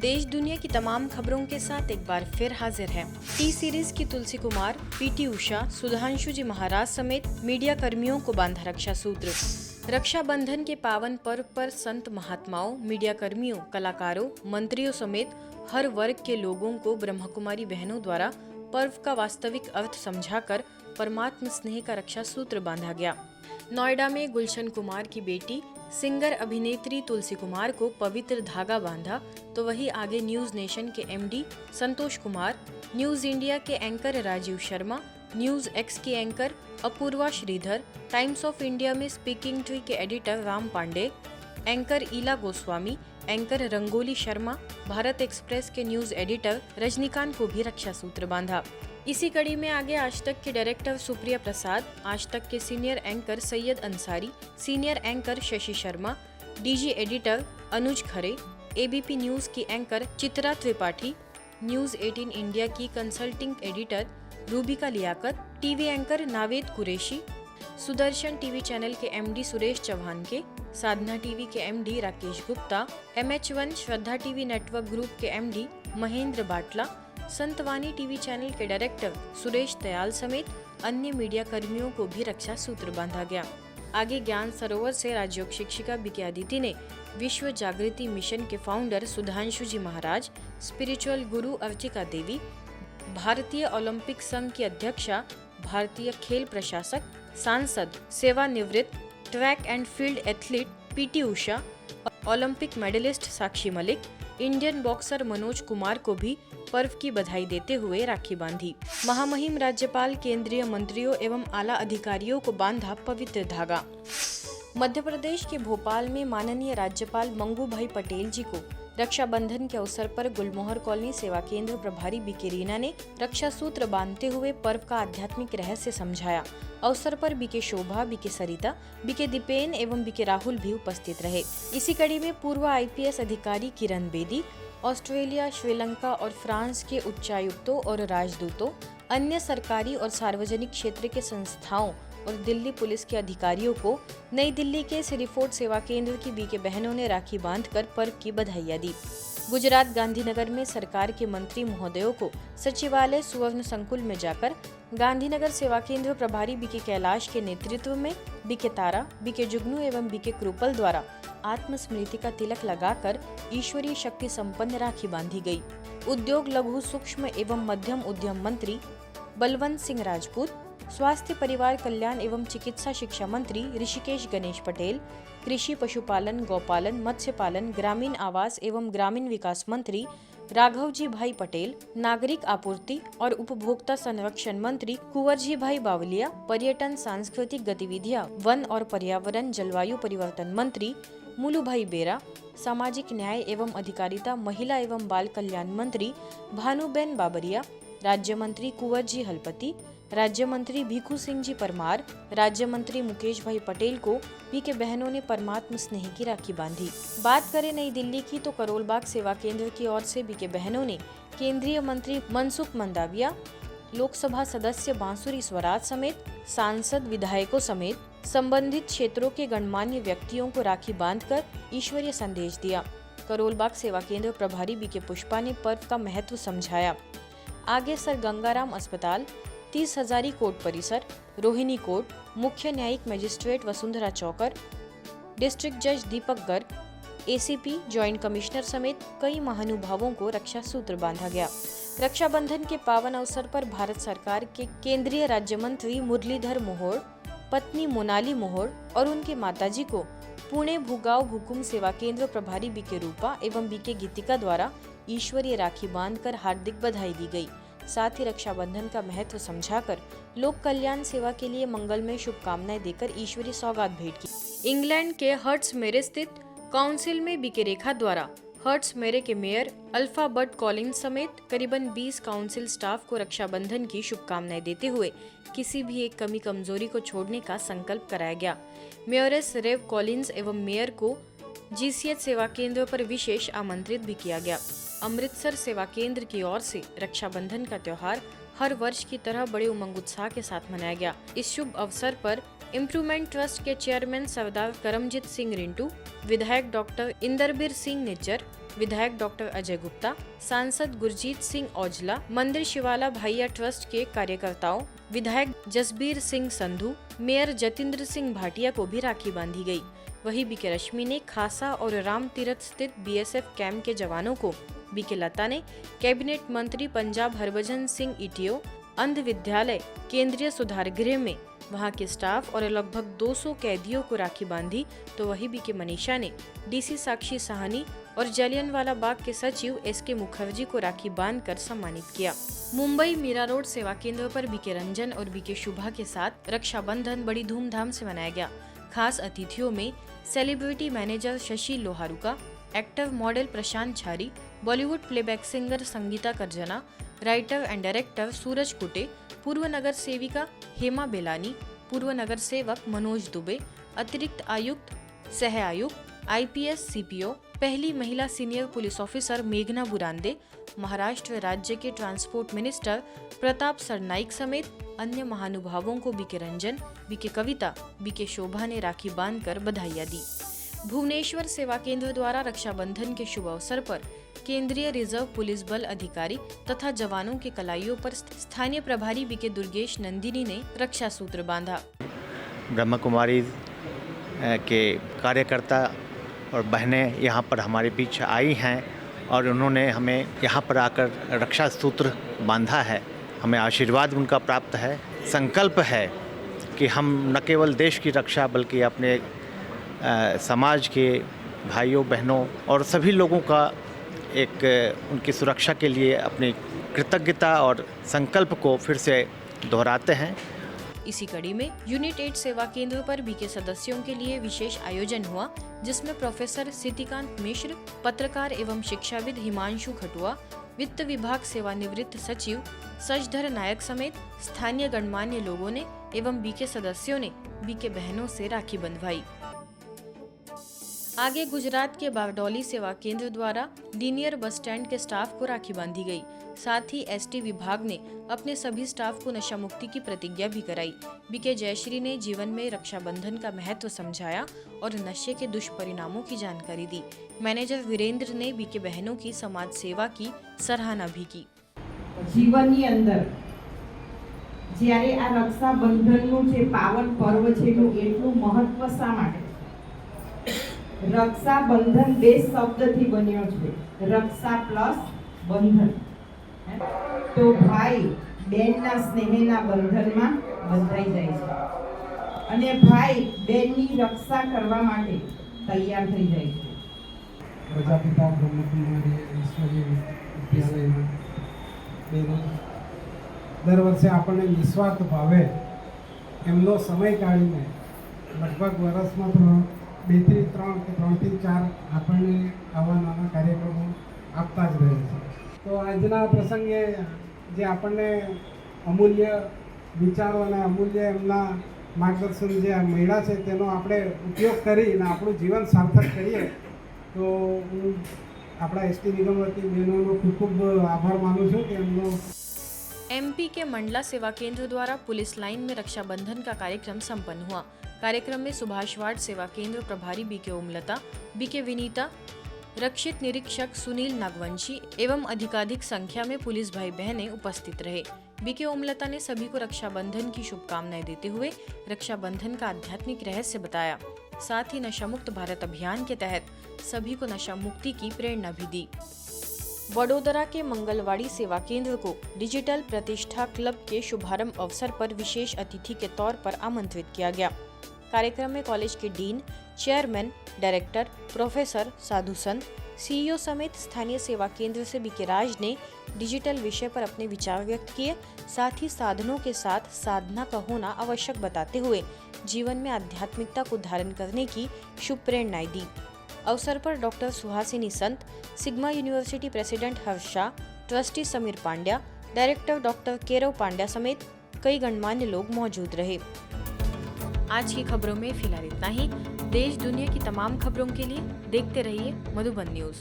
देश दुनिया की तमाम खबरों के साथ एक बार फिर हाजिर है। टी सीरीज की तुलसी कुमार, पीटी उषा, सुधांशु जी महाराज समेत मीडिया कर्मियों को बांधा रक्षा सूत्र। रक्षाबंधन के पावन पर्व पर संत महात्माओं, मीडिया कर्मियों, कलाकारों, मंत्रियों समेत हर वर्ग के लोगों को ब्रह्मकुमारी बहनों द्वारा पर्व का वास्तविक अर्थ समझाकर परमात्म स्नेह का रक्षा सूत्र बांधा गया। नोएडा में गुलशन कुमार की बेटी सिंगर अभिनेत्री तुलसी कुमार को पवित्र धागा बांधा, तो वहीं आगे न्यूज नेशन के MD Santosh Kumar, news India के anchor Rajeev Sharma, news X की anchor Apoorva Shridhar, Times of India में स्पीकिंग ट्री के editor Ram Pandey, anchor Ila Goswami, anchor Rangoli Sharma, Bharat express के न्यूज एडिटर रजनीकांत को भी रक्षा सूत्र बांधा। इसी कड़ी में आगे आज तक के डायरेक्टर सुप्रिया प्रसाद, आज तक के senior anchor Syed Ansari, senior anchor Shashi Sharma, DG editor Anuj Khare, ABP news की anchor Chitra Tripathi, news 18 India की consulting editor Rubika Liyaquat, TV anchor Naved Qureshi, Sudarshan TV channel के एमडी सुरेश चौहान के, साधना टीवी के MD Rakesh Gupta, MH1 Shraddha TV network group के MD Mahendra Batla, Santvani TV channel के डायरेक्टर सुरेश दयाल समेत अन्य मीडिया कर्मियों को भी रक्षा सूत्र बांधा गया। आगे ज्ञान सरोवर से राजयोग शिक्षिका बीके अदिति ने विश्व जागृति मिशन के फाउंडर सुधांशु जी महाराज, स्पिरिचुअल गुरु अर्चिका देवी, भारतीय ओलंपिक संघ की अध्यक्षा, भारतीय खेल प्रशासक, सांसद, सेवानिवृत्त track and field athlete PT Usha, Olympic medallist Sakshi Malik, Indian boxer Manoj Kumar को भी पर्व की बधाई देते हुए राखी बांधी। महामहिम राज्यपाल केंद्रीय मंत्रियों एवं आला अधिकारियों को बांधा पवित्र धागा। मध्य प्रदेश के भोपाल में माननीय राज्यपाल मंगू भाई पटेल जी को रक्षाबंधन के अवसर पर गुलमोहर कॉलोनी सेवा केंद्र प्रभारी बीके रीना ने रक्षा सूत्र बांधते हुए पर्व का आध्यात्मिक रहस्य समझाया। अवसर पर बीके शोभा, बीके सरिता, बीके दीपेन एवं बीके राहुल भी उपस्थित रहे। इसी कड़ी में पूर्व IPS अधिकारी किरण बेदी, ऑस्ट्रेलिया, श्रीलंका और फ्रांस के उच्चायुक्तों और राजदूतों, अन्य सरकारी और सार्वजनिक क्षेत्र के संस्थाओं और दिल्ली पुलिस के अधिकारियों को नई दिल्ली के सिरीफोर्ट सेवा केंद्र की बीके बहनों ने राखी बांधकर पर्व की बधाइयां दी। गुजरात गांधीनगर में सरकार के मंत्री महोदयों को सचिवालय सुवर्ण संकुल में जाकर गांधीनगर सेवा केंद्र प्रभारी बीके कैलाश के नेतृत्व में बीके तारा, बीके जुगनू एवं बीके कृपल द्वारा आत्मस्मृति का तिलक लगाकर ईश्वरीय शक्ति संपन्न राखी बांधी गई। उद्योग, लघु, सूक्ष्म एवं मध्यम उद्यम मंत्री बलवंत सिंह राजपूत, स्वास्थ्य परिवार कल्याण एवं चिकित्सा शिक्षा मंत्री ऋषिकेश गणेश पटेल, कृषि, पशुपालन, गौपालन, मत्स्य पालन, ग्रामीण आवास एवं ग्रामीण विकास मंत्री राघवजी भाई पटेल, नागरिक आपूर्ति और उपभोक्ता संरक्षण मंत्री कुंवरजी भाई बावलिया, पर्यटन, सांस्कृतिक गतिविधियां, वन और पर्यावरण, जलवायु परिवर्तन मंत्री मुलू भाई बेरा, सामाजिक न्याय एवं अधिकारिता, महिला एवं बाल कल्याण मंत्री भानुबेन बाबरिया, राज्य मंत्री कुंवरजी हलपति, राज्य मंत्री भिखू सिंह जी परमार, राज्य मंत्री मुकेश भाई पटेल को बीके बहनों ने परमात्म स्नेह की राखी बांधी। बात करें नई दिल्ली की तो करोल बाग सेवा केंद्र की ओर से बीके बहनों ने केंद्रीय मंत्री मनसुख मंडाविया, लोकसभा सदस्य बांसुरी स्वराज समेत सांसद, विधायकों समेत संबंधित क्षेत्रों के गणमान्य व्यक्तियों को राखी बांधकर ईश्वरीय संदेश दिया। करोल बाग सेवा केंद्र प्रभारी बीके पुष्पा ने पर्व का महत्व समझाया। आगे सर गंगाराम अस्पताल, 30 हजारी कोर्ट परिसर, रोहिणी कोर्ट, मुख्य न्यायिक मजिस्ट्रेट वसुंधरा चौकर, डिस्ट्रिक्ट जज दीपक गर्ग, ACP, ज्वाइंट कमिश्नर समेत कई महानुभावों को रक्षा सूत्र बांधा गया। रक्षाबंधन के पावन अवसर पर भारत सरकार के केंद्रीय राज्य मंत्री मुरलीधर मोहोळ, पत्नी मोनाली मोहोळ और उनके माताजी को पुणे भूगांव हुकुम सेवा केंद्र प्रभारी बीके रूपा एवं बीके गीतिका द्वारा ईश्वरीय राखी बांधकर हार्दिक बधाई दी गई। साथ ही रक्षाबंधन का महत्व समझाकर लोक कल्याण सेवा के लिए मंगलमय शुभकामनाएं देकर ईश्वरीय सौगात भेंट की। इंग्लैंड के हर्ट्स मेरे स्थित काउंसिल में बीके रेखा द्वारा हर्ट्स मेरे के मेयर अल्फा बट कॉलिंस समेत करीबन 20 काउंसिल स्टाफ को रक्षाबंधन की शुभकामनाएं देते हुए किसी भी एक कमी कमजोरी को छोड़ने का संकल्प कराया गया। मेयरेस रेव कॉलिंस एवं मेयर को GCH सेवा केंद्र पर विशेष आमंत्रित भी किया गया। अमृतसर सेवा केंद्र की ओर से रक्षाबंधन का त्योहार हर वर्ष की तरह बड़े उमंग उत्साह के साथ मनाया गया। इस शुभ अवसर पर इम्प्रूवमेंट ट्रस्ट के चेयरमैन सरदार करमजीत सिंह रिंटू, विधायक डॉक्टर इंदरबीर सिंह निज्जर, विधायक डॉक्टर अजय गुप्ता, सांसद गुरजीत सिंह औजला, मंदिर शिवाला भैया ट्रस्ट के कार्यकर्ताओं, विधायक जसबीर सिंह संधू, मेयर जतिंद्र सिंह भाटिया को भी राखी बांधी गई। वहीं बीके रश्मि ने खासा और राम तीरथ स्थित बीएसएफ कैंप के जवानों को, बीके लता ने कैबिनेट मंत्री पंजाब हरभजन सिंह ईटीओ, अंध विद्यालय, केंद्रीय सुधार गृह में वहां के स्टाफ और लगभग 200 कैदियों को राखी बांधी, तो वही बीके मनीषा ने डीसी साक्षी साहनी और जलियांवाला बाग के सचिव एसके मुखर्जी को राखी बांधकर सम्मानित किया। मुंबई मीरा रोड सेवा केंद्र पर बीके रंजन और बीके शुभा के साथ रक्षाबंधन बड़ी धूमधाम से मनाया गया। खास अतिथियों में celebrity manager Shashi Loharuka, actor model Prashant Chhari, Bollywood playback singer Sangeeta Karjana, writer and director Suraj Kute, पूर्व नगर सेविका हेमा बेलानी, पूर्व नगर सेवक मनोज दुबे, अतिरिक्त आयुक्त, सह आयुक्त, आईपीएस सीपीओ, पहली महिला सीनियर पुलिस ऑफिसर मेघना बुरांदे, महाराष्ट्र राज्य के ट्रांसपोर्ट मिनिस्टर प्रताप सरनाइक समेत अन्य महानुभावों को बीके रंजन, बीके कविता, बीके शोभा ने राखी बांधकर बधाइयां दी। भुवनेश्वर सेवा केंद्र द्वारा रक्षाबंधन के शुभ अवसर पर केंद्रीय रिजर्व पुलिस बल अधिकारी तथा जवानों के कलाइयों पर स्थानीय प्रभारी बीके दुर्गेश नंदिनी ने रक्षा सूत्र बांधा। ब्रह्म कुमारी के कार्यकर्ता और बहनें यहाँ पर हमारे बीच आई हैं और उन्होंने हमें यहाँ पर आकर रक्षा सूत्र बांधा है। हमें आशीर्वाद उनका प्राप्त है। संकल्प है कि हम न केवल देश की रक्षा बल्कि अपने समाज के भाइयों बहनों और सभी लोगों का एक उनकी सुरक्षा के लिए अपनी कृतज्ञता और संकल्प को फिर से दोहराते हैं। इसी कड़ी में यूनिट 8 सेवा केंद्र पर बीके सदस्यों के लिए विशेष आयोजन हुआ, जिसमें प्रोफेसर सिद्धिकांत मिश्र, पत्रकार एवं शिक्षाविद हिमांशु खटुआ, वित्त विभाग सेवानिवृत्त सचिव सजधर नायक समेत स्थानीय गणमान्य लोगों ने एवं बीके सदस्यों ने बीके बहनों से राखी बंधवाई। आगे गुजरात के बारडोली सेवा केंद्र द्वारा लीनियर बस स्टैंड के स्टाफ को राखी बांधी गई। साथ ही एसटी विभाग ने अपने सभी स्टाफ को नशा मुक्ति की प्रतिज्ञा भी कराई। बीके जयश्री ने जीवन में रक्षाबंधन का महत्व समझाया और नशे के दुष्परिणामों की जानकारी दी। मैनेजर वीरेंद्र ने बीके बहनों की समाज सेवा की सराहना भी की। जीवननी अंदर જ્યારે આ રક્ષાબંધનનું જે પાવન પર્વ છે એનું એટલું મહત્વ શા માટે? રક્ષાબંધન બે શબ્દથી બન્યો છે, રક્ષા પ્લસ બંધન। તો ભાઈ બેનના સ્નેહના બંધનમાં બંધાઈ જાય છે અને ભાઈ બેનની રક્ષા કરવા માટે તૈયાર થઈ જાય છે। પ્રજાપિતા બ્રહ્મકુમારી ઈશ્વરીય વિદ્યાલયમાં બેનો દર વર્ષે આપણને નિસ્વાર્થ ભાવે એમનો સમય કાઢીને લગભગ વર્ષમાં 2 થી 3 કે 3 થી 4 આપણને આવા નાના કાર્યક્રમો આપતા જ રહે છે। તો આજના પ્રસંગે જે આપણને અમૂલ્ય વિચારો અને અમૂલ્ય એમના માર્ગદર્શન જે મળ્યા છે તેનો આપણે ઉપયોગ કરીને આપણું જીવન સાર્થક કરીએ તો હું આપણા એસટી નિગમ વતી બહેનોનો ખૂબ ખૂબ આભાર માનું છું કે એમનો। एमपी के मंडला सेवा केंद्र द्वारा पुलिस लाइन में रक्षाबंधन का कार्यक्रम संपन्न हुआ। कार्यक्रम में सुभाषवाड़ सेवा केंद्र प्रभारी बीके ओमलता, बीके विनीता, रक्षित निरीक्षक सुनील नागवंशी एवं अधिकाधिक संख्या में पुलिस भाई बहनें उपस्थित रहे। बीके ओमलता ने सभी को रक्षाबंधन की शुभकामनाएं देते हुए रक्षाबंधन का आध्यात्मिक रहस्य बताया। साथ ही नशा मुक्त भारत अभियान के तहत सभी को नशा मुक्ति की प्रेरणा भी दी। वडोदरा के मंगलवाड़ी सेवा केंद्र को डिजिटल प्रतिष्ठा क्लब के शुभारंभ अवसर पर विशेष अतिथि के तौर पर आमंत्रित किया गया। कार्यक्रम में कॉलेज के डीन, चेयरमैन, डायरेक्टर, प्रोफेसर, साधु संत, सीईओ समेत स्थानीय सेवा केंद्र से बीके राज ने डिजिटल विषय पर अपने विचार व्यक्त किए। साथ ही साधनों के साथ साधना का होना आवश्यक बताते हुए जीवन में आध्यात्मिकता को धारण करने की शुभ प्रेरणाएं दी। अवसर पर doctor Suhasini Sant, sigma university president Harsh Shah, trustee Sameer Pandya, director doctor Kerav Pandya समेत कई गणमान्य लोग मौजूद रहे। आज की खबरों में फिलहाल इतना ही। देश दुनिया की तमाम खबरों के लिए देखते रहिए मधुबन न्यूज।